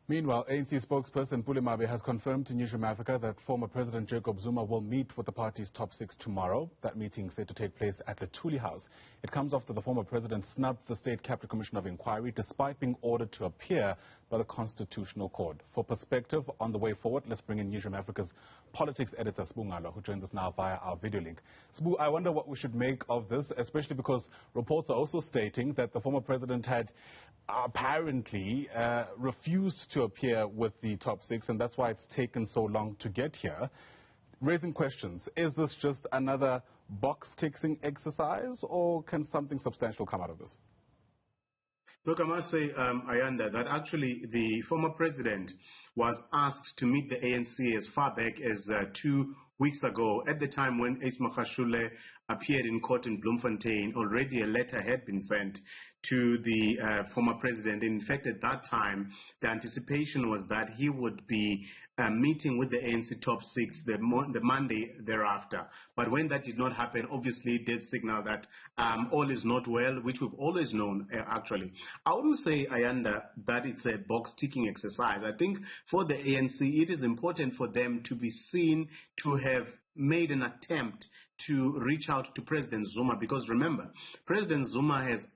Meanwhile, ANC spokesperson Pule Mabe has confirmed to Newzroom Afrika that former President Jacob Zuma will meet with the party's top six tomorrow. That meeting is set to take place at the Tule House. It comes after the former president snubbed the State Capital Commission of Inquiry despite being ordered to appear by the Constitutional Court. For perspective on the way forward, let's bring in Newzroom Afrika's politics editor Sbu Ngalwa, who joins us now via our video link. Sbu, I wonder what we should make of this, especially because reports are also stating that the former president had apparently refused to appear with the top six, and that's why it's taken so long to get here. Raising questions, is this just another box-ticking exercise, or can something substantial come out of this? Look, I must say, Ayanda, that actually the former president was asked to meet the ANC as far back as 2 weeks ago. At the time when Ace Magashule appeared in court in Bloemfontein, already a letter had been sent to the former president. In fact, at that time, the anticipation was that he would be meeting with the ANC top six the Monday thereafter. But when that did not happen, obviously it did signal that all is not well, which we've always known, actually. I wouldn't say, Ayanda, that it's a box-ticking exercise. I think for the ANC, it is important for them to be seen to have made an attempt to reach out to President Zuma, because remember, President Zuma has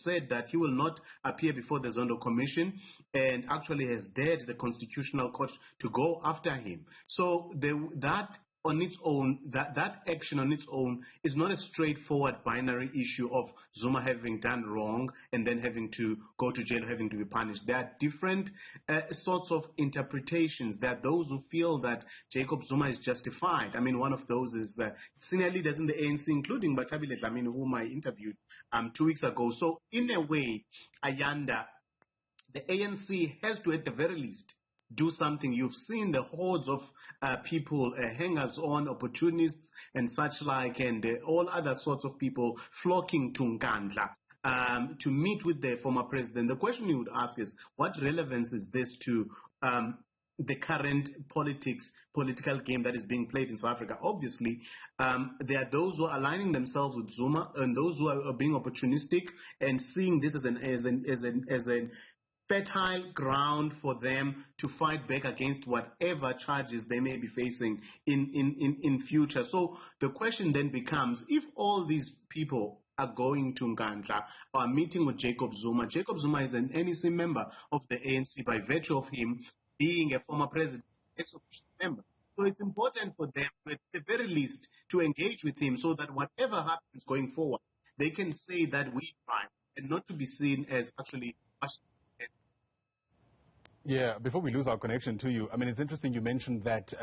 said that he will not appear before the Zondo Commission, and actually has dared the Constitutional Court to go after him. So that on its own, that action on its own is not a straightforward binary issue of Zuma having done wrong and then having to go to jail, having to be punished. There are different sorts of interpretations. There are those who feel that Jacob Zuma is justified. I mean, one of those is the senior leaders in the ANC, including Batabile Dlamini, whom I interviewed 2 weeks ago. So in a way, Ayanda, the ANC has to, at the very least, do something. You've seen the hordes of people, hangers-on, opportunists and such like, and all other sorts of people flocking to Nkandla to meet with the former president. The question you would ask is, what relevance is this to the current political game that is being played in South Africa? Obviously, there are those who are aligning themselves with Zuma and those who are being opportunistic and seeing this as an fertile ground for them to fight back against whatever charges they may be facing in future. So the question then becomes, if all these people are going to Nkandla or meeting with Jacob Zuma is an NEC member of the ANC by virtue of him being a former president, ex-official member. So it's important for them, at the very least, to engage with him so that whatever happens going forward, they can say that we tried, and not to be seen as actually. Yeah, before we lose our connection to you, I mean, it's interesting you mentioned that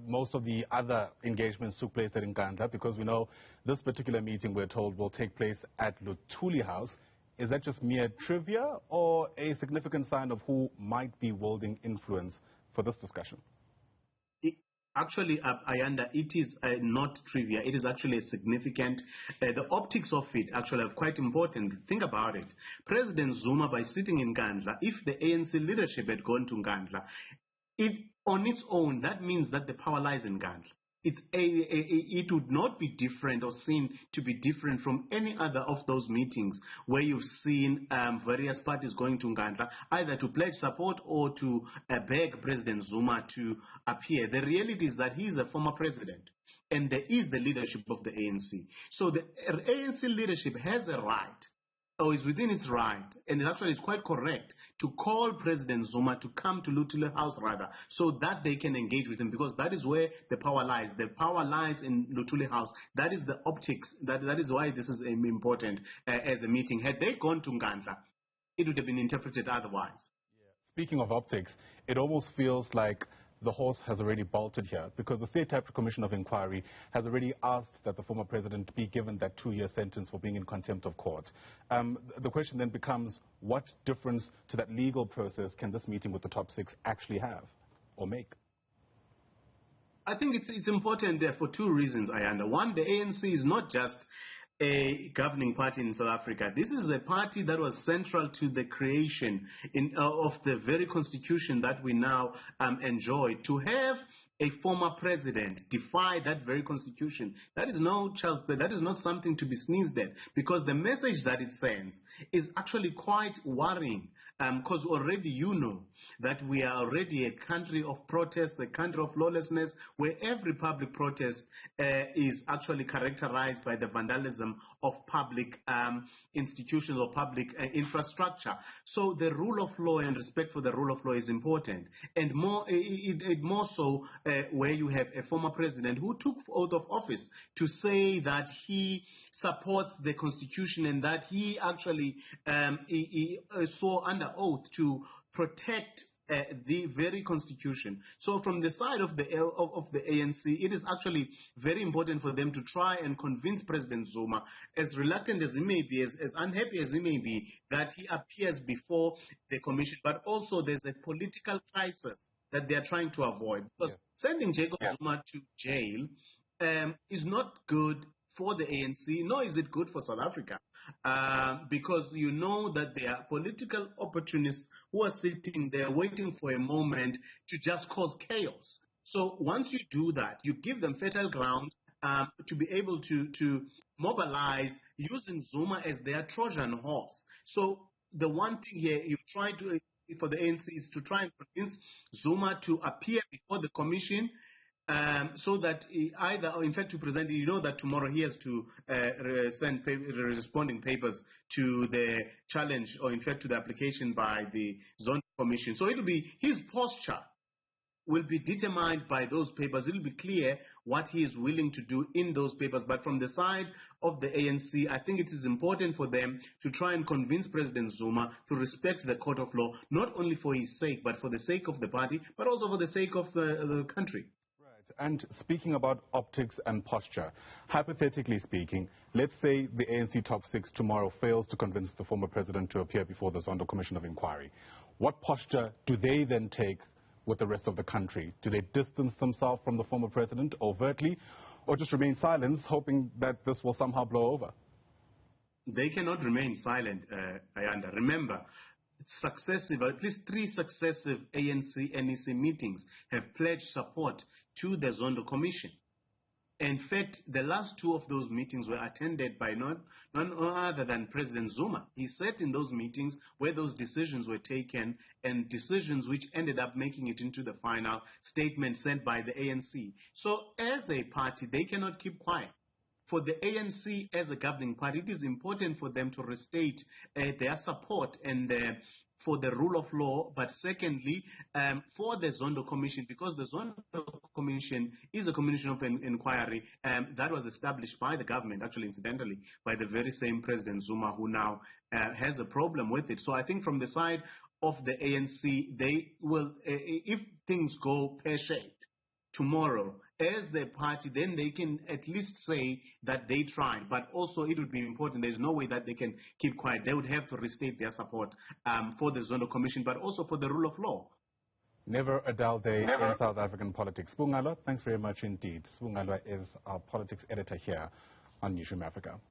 most of the other engagements took place at Nkandla, because we know this particular meeting, we're told, will take place at Tule House. Is that just mere trivia or a significant sign of who might be wielding influence for this discussion? Actually, Ayanda, it is not trivia. It is actually a significant, the optics of it actually are quite important. Think about it. President Zuma, by sitting in Nkandla, if the ANC leadership had gone to Nkandla, on its own, that means that the power lies in Nkandla. It would not be different or seen to be different from any other of those meetings where you've seen various parties going to Nkandla either to pledge support or to beg President Zuma to appear. The reality is that he is a former president and there is the leadership of the ANC. So the ANC leadership has a right, or is within its right, and actually it's quite correct, to call President Zuma to come to Tule House, rather, so that they can engage with him, because that is where the power lies. The power lies in Tule House. That is the optics. That is why this is important as a meeting. Had they gone to Nkandla, it would have been interpreted otherwise. Yeah. Speaking of optics, it almost feels like the horse has already bolted here, because the State Capital Commission of Inquiry has already asked that the former president be given that 2-year sentence for being in contempt of court. The question then becomes, what difference to that legal process can this meeting with the top six actually have or make? I think it's important there for two reasons, Ayanda. One, the ANC is not just a governing party in South Africa. This is a party that was central to the creation of the very constitution that we now enjoy. To have a former president defy that very constitution, that is no child's play. That is not something to be sneezed at, because the message that it sends is actually quite worrying because already you know that we are already a country of protest, a country of lawlessness, where every public protest is actually characterized by the vandalism of public institutions or public infrastructure. So the rule of law and respect for the rule of law is important, and more so where you have a former president who took out of office to say that he supports the constitution and that he actually swore under oath to protect the very constitution. So from the side of the ANC, it is actually very important for them to try and convince President Zuma, as reluctant as he may be, as unhappy as he may be, that he appears before the commission. But also there's a political crisis that they are trying to avoid. Because sending Jacob Zuma to jail is not good for the ANC, nor is it good for South Africa, because you know that there are political opportunists who are sitting there waiting for a moment to just cause chaos. So once you do that, you give them fertile ground to be able to mobilize using Zuma as their Trojan horse. So the one thing here you try to for the ANC is to try and convince Zuma to appear before the commission, so that either, or in fact to present, you know that tomorrow he has to send responding papers to the challenge, or in fact to the application by the Zone Commission. So it will be, his posture will be determined by those papers. It will be clear what he is willing to do in those papers. But from the side of the ANC, I think it is important for them to try and convince President Zuma to respect the court of law, not only for his sake, but for the sake of the party, but also for the sake of the country. And speaking about optics and posture, hypothetically speaking, let's say the ANC top six tomorrow fails to convince the former president to appear before the Zondo Commission of Inquiry. What posture do they then take with the rest of the country? Do they distance themselves from the former president overtly, or just remain silent, hoping that this will somehow blow over? They cannot remain silent, Ayanda. Remember, at least 3 successive ANC-NEC meetings have pledged support to the Zondo Commission. In fact, the last 2 of those meetings were attended by none other than President Zuma. He sat in those meetings where those decisions were taken, and decisions which ended up making it into the final statement sent by the ANC. So as a party, they cannot keep quiet. For the ANC as a governing party, it is important for them to restate their support and for the rule of law, but secondly, for the Zondo Commission, because the Zondo Commission is a commission of inquiry that was established by the government, actually incidentally, by the very same President Zuma, who now has a problem with it. So I think from the side of the ANC, they will, if things go pear-shaped tomorrow, as the party, then they can at least say that they tried. But also it would be important, there's no way that they can keep quiet. They would have to restate their support for the Zondo Commission, but also for the rule of law. Never a dull day in South African politics. Sbu Ngalwa, thanks very much indeed. Sbu Ngalwa is our politics editor here on Newzroom Afrika.